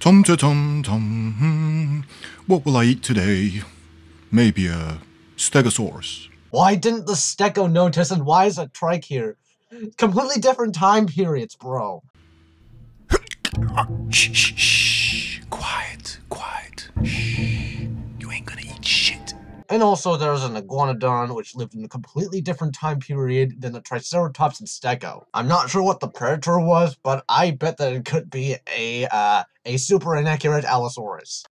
Tum-ta-tum-tum, what will I eat today? Maybe a stegosaurus. Why didn't the stego notice, and why is a trike here? Completely different time periods, bro. Shh, shh, shh. Quiet, quiet. Shh. You ain't gonna eat shit. And also there's an Iguanodon, which lived in a completely different time period than the Triceratops and Stego. I'm not sure what the predator was, but I bet that it could be a super inaccurate Allosaurus.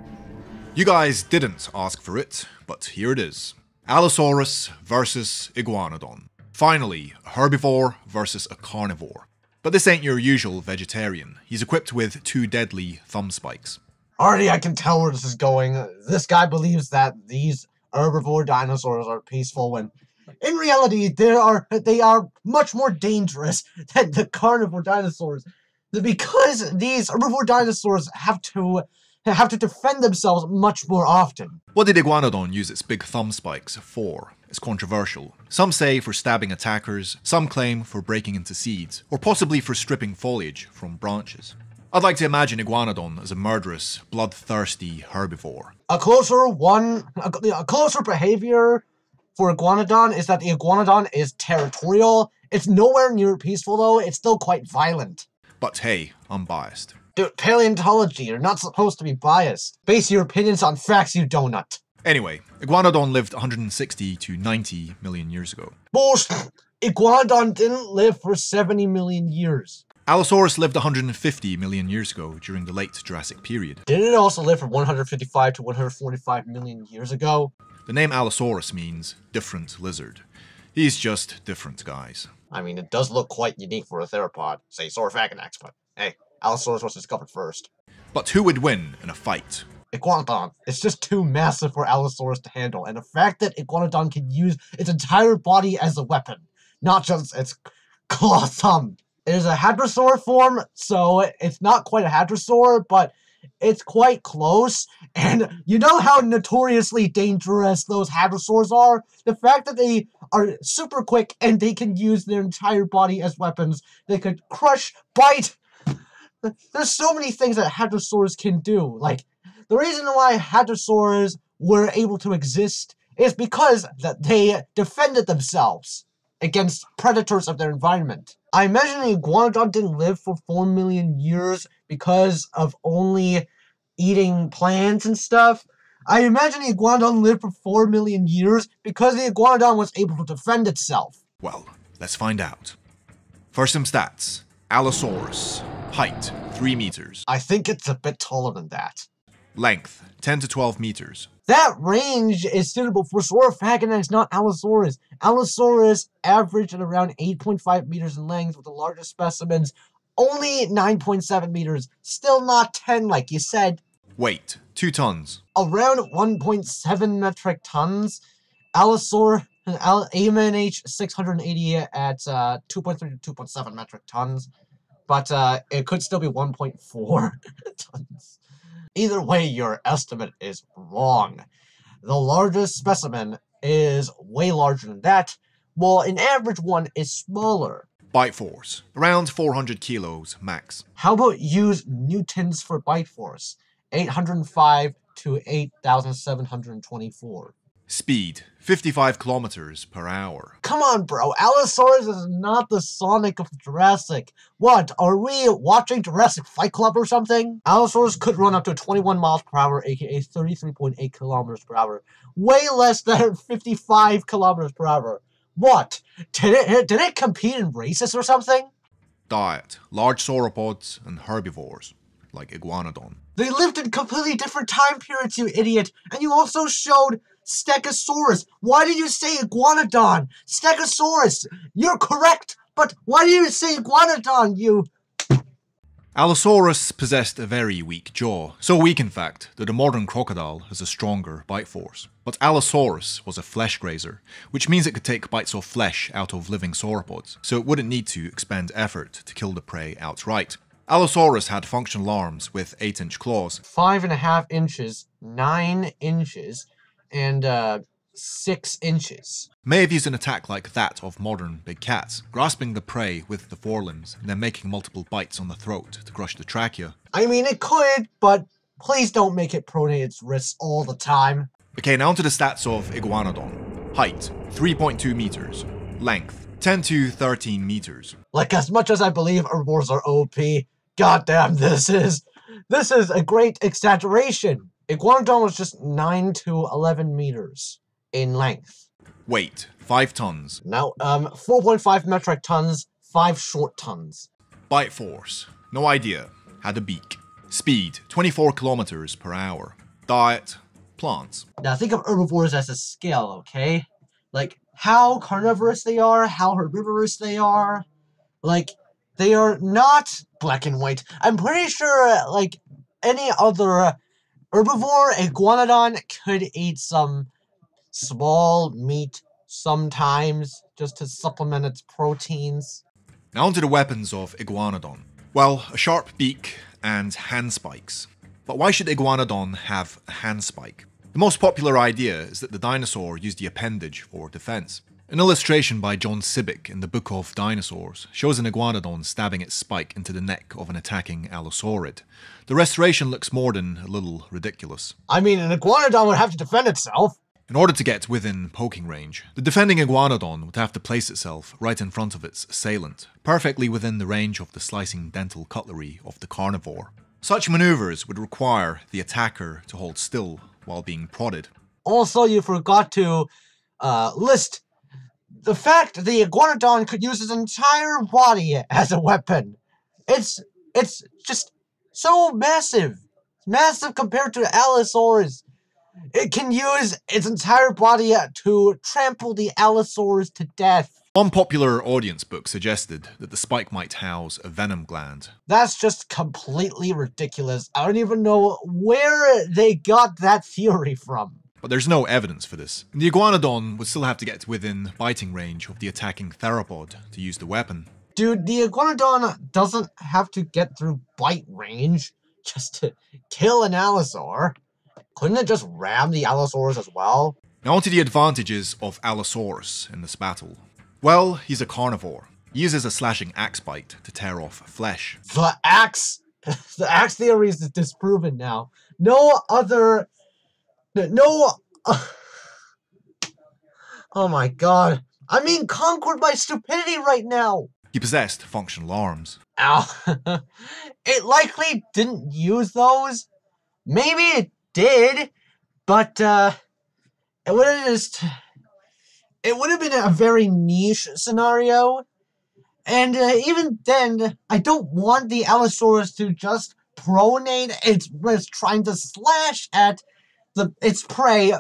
You guys didn't ask for it, but here it is. Allosaurus versus Iguanodon. Finally, a herbivore versus a carnivore. But this ain't your usual vegetarian. He's equipped with 2 deadly thumb spikes. Already I can tell where this is going. This guy believes that these herbivore dinosaurs are peaceful when in reality they are much more dangerous than the carnivore dinosaurs. Because these herbivore dinosaurs have to defend themselves much more often. What did Iguanodon use its big thumb spikes for? It's controversial. Some say for stabbing attackers, some claim for breaking into seeds, or possibly for stripping foliage from branches. I'd like to imagine Iguanodon as a murderous, bloodthirsty herbivore. A closer behavior for Iguanodon is that the Iguanodon is territorial. It's nowhere near peaceful though, it's still quite violent. But hey, I'm biased. Dude, paleontology, you're not supposed to be biased. Base your opinions on facts, you donut. Anyway, Iguanodon lived 160 to 90 million years ago. Bullshit! Iguanodon didn't live for 70 million years. Allosaurus lived 150 million years ago during the late Jurassic period. Didn't it also live from 155 to 145 million years ago? The name Allosaurus means different lizard. He's just different, guys. I mean, it does look quite unique for a theropod, say Saurophagonax, but hey, Allosaurus was discovered first. But who would win in a fight? Iguanodon. It's just too massive for Allosaurus to handle, and the fact that Iguanodon can use its entire body as a weapon, not just its claw thumb. It is a hadrosaur form, so it's not quite a hadrosaur, but it's quite close. And you know how notoriously dangerous those hadrosaurs are? The fact that they are super quick and they can use their entire body as weapons. They could crush, bite. There's so many things that hadrosaurs can do. Like, the reason why hadrosaurs were able to exist is because that they defended themselves against predators of their environment. I imagine Iguanodon didn't live for 4 million years because of only eating plants and stuff. I imagine Iguanodon lived for 4 million years because the Iguanodon was able to defend itself. Well, let's find out. First, some stats. Allosaurus. Height, 3 meters. I think it's a bit taller than that. Length, 10 to 12 meters. That range is suitable for Saurophagonax, not Allosaurus. Allosaurus averaged at around 8.5 meters in length, with the largest specimens only 9.7 meters. Still not 10 like you said. Weight, 2 tons. Around 1.7 metric tons. Allosaurus, AMNH 680 at 2.3 to 2.7 metric tons. But it could still be 1.4 tons. Either way, your estimate is wrong. The largest specimen is way larger than that, while an average one is smaller. Bite force, around 400 kilos max. How about use newtons for bite force? 805 to 8,724. Speed, 55 kilometers per hour. Come on, bro. Allosaurus is not the Sonic of Jurassic. What, are we watching Jurassic Fight Club or something? Allosaurus could run up to 21 miles per hour, aka 33.8 kilometers per hour. Way less than 55 kilometers per hour. What? Did it compete in races or something? Diet, large sauropods and herbivores, like Iguanodon. They lived in completely different time periods, you idiot. And you also showed Stegosaurus. Why did you say Iguanodon? Stegosaurus. You're correct, but why did you say Iguanodon, you... Allosaurus possessed a very weak jaw. So weak, in fact, that a modern crocodile has a stronger bite force. But Allosaurus was a flesh grazer, which means it could take bites of flesh out of living sauropods, so it wouldn't need to expend effort to kill the prey outright. Allosaurus had functional arms with 8-inch claws. 5.5 inches, 9 inches, and 6 inches. May have used an attack like that of modern big cats, grasping the prey with the forelimbs and then making multiple bites on the throat to crush the trachea. I mean, it could, but please don't make it pronate its wrists all the time. Okay, now onto the stats of Iguanodon. Height, 3.2 meters. Length, 10 to 13 meters. Like, as much as I believe herbivores are OP, goddamn, this is a great exaggeration. Iguanodon was just 9 to 11 meters in length. Weight, 5 tons. Now, 4.5 metric tons, 5 short tons. Bite force, no idea. Had a beak. Speed, 24 kilometers per hour. Diet, plants. Now, think of herbivores as a scale, okay? Like, how carnivorous they are, how herbivorous they are. Like, they are not black and white. I'm pretty sure, like, any other herbivore, Iguanodon could eat some small meat sometimes, just to supplement its proteins. Now onto the weapons of Iguanodon. Well, a sharp beak and hand spikes. But why should Iguanodon have a hand spike? The most popular idea is that the dinosaur used the appendage for defense. An illustration by John Sibbick in the book of Dinosaurs shows an Iguanodon stabbing its spike into the neck of an attacking Allosaurid. The restoration looks more than a little ridiculous. I mean, an Iguanodon would have to defend itself. In order to get within poking range, the defending Iguanodon would have to place itself right in front of its assailant, perfectly within the range of the slicing dental cutlery of the carnivore. Such maneuvers would require the attacker to hold still while being prodded. Also, you forgot to list the fact that the Iguanodon could use its entire body as a weapon. It's just so massive. Massive compared to Allosaurus. It can use its entire body to trample the Allosaurus to death. One popular audience book suggested that the spike might house a venom gland. That's just completely ridiculous. I don't even know where they got that theory from. But there's no evidence for this. The Iguanodon would still have to get within biting range of the attacking theropod to use the weapon. Dude, the Iguanodon doesn't have to get through bite range just to kill an Allosaur. Couldn't it just ram the Allosaurus as well? Now onto the advantages of Allosaurus in this battle. Well, he's a carnivore. He uses a slashing axe bite to tear off flesh. The axe theory is disproven now. No, oh my god. I'm being conquered by stupidity right now. He possessed functional arms. Ow. It likely didn't use those. Maybe it did, but it would have been a very niche scenario. And even then, I don't want the Allosaurus to just pronate its trying to slash at its prey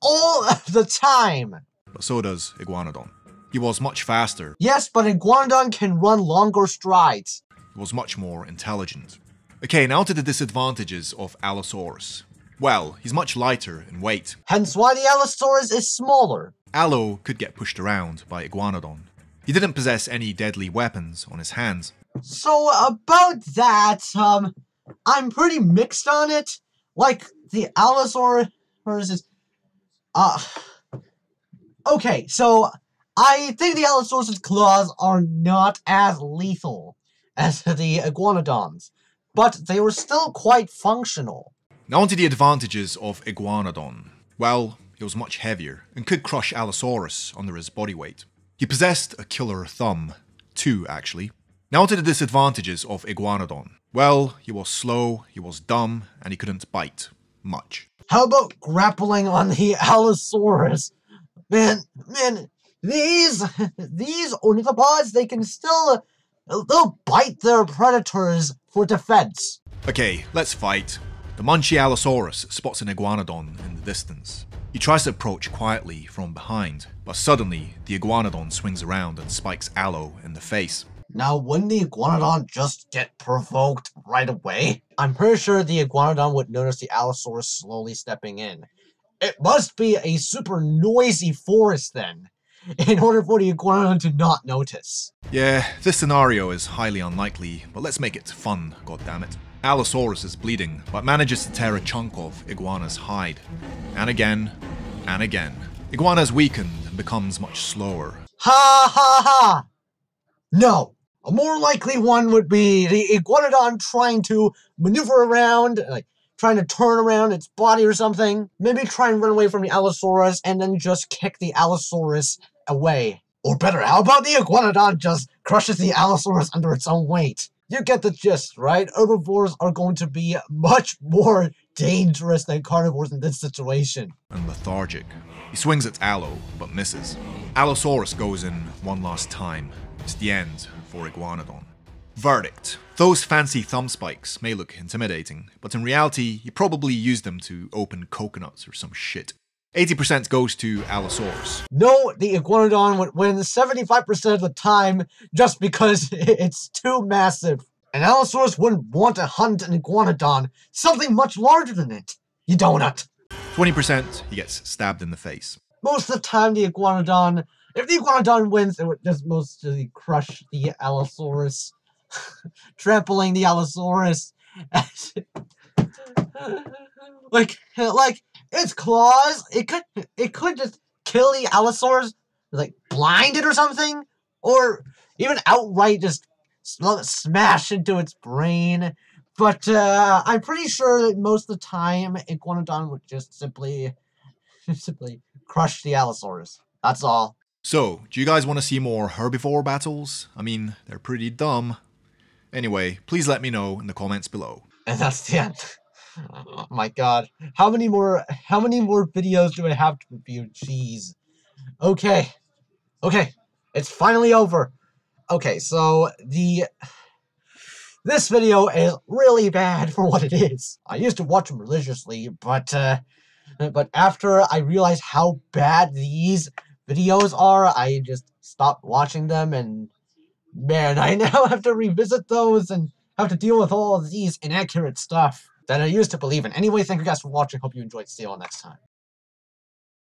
all the time. But so does Iguanodon. He was much faster. Yes, but Iguanodon can run longer strides. He was much more intelligent. Okay, now to the disadvantages of Allosaurus. Well, he's much lighter in weight. Hence why the Allosaurus is smaller. Allo could get pushed around by Iguanodon. He didn't possess any deadly weapons on his hands. So about that, I'm pretty mixed on it. Like, the Allosaurus is... Okay, so I think the Allosaurus' claws are not as lethal as the Iguanodons, but they were still quite functional. Now onto the advantages of Iguanodon. Well, he was much heavier and could crush Allosaurus under his body weight. He possessed a killer thumb. 2, actually. Now onto the disadvantages of Iguanodon. Well, he was slow, he was dumb, and he couldn't bite much. How about grappling on the Allosaurus? Man, these ornithopods, they'll bite their predators for defense. Okay, let's fight. The munchy Allosaurus spots an Iguanodon in the distance. He tries to approach quietly from behind, but suddenly the Iguanodon swings around and spikes Allo in the face. Now, wouldn't the Iguanodon just get provoked right away? I'm pretty sure the Iguanodon would notice the Allosaurus slowly stepping in. It must be a super noisy forest then, in order for the Iguanodon to not notice. Yeah, this scenario is highly unlikely, but let's make it fun, goddammit. Allosaurus is bleeding, but manages to tear a chunk of Iguana's hide. And again, and again. Iguana is weakened and becomes much slower. Ha ha ha! No. A more likely one would be the Iguanodon trying to maneuver around, like trying to turn around its body or something. Maybe try and run away from the Allosaurus and then just kick the Allosaurus away. Or better, how about the Iguanodon just crushes the Allosaurus under its own weight? You get the gist, right? Herbivores are going to be much more dangerous than carnivores in this situation. And lethargic. He swings at Allo, but misses. Allosaurus goes in one last time. It's the end for Iguanodon. Verdict. Those fancy thumb spikes may look intimidating, but in reality, you probably use them to open coconuts or some shit. 80% goes to Allosaurus. No, the Iguanodon would win 75% of the time just because it's too massive. An Allosaurus wouldn't want to hunt an Iguanodon, something much larger than it. You donut. 20%, he gets stabbed in the face. Most of the time, if the Iguanodon wins, it would just mostly crush the Allosaurus, trampling the Allosaurus. like its claws, it could just kill the Allosaurus, like blind it or something, or even outright just smash into its brain. But I'm pretty sure that most of the time, Iguanodon would just simply crush the Allosaurus. That's all. So, do you guys want to see more herbivore battles? I mean, they're pretty dumb. Anyway, please let me know in the comments below. And that's the end. Oh my god. How many more videos do I have to review? Jeez. Okay. It's finally over. Okay, so this video is really bad for what it is. I used to watch them religiously, but after I realized how bad these videos are, I just stopped watching them, and man, I now have to revisit those and have to deal with all of these inaccurate stuff that I used to believe in. Anyway, thank you guys for watching. Hope you enjoyed. See you all next time.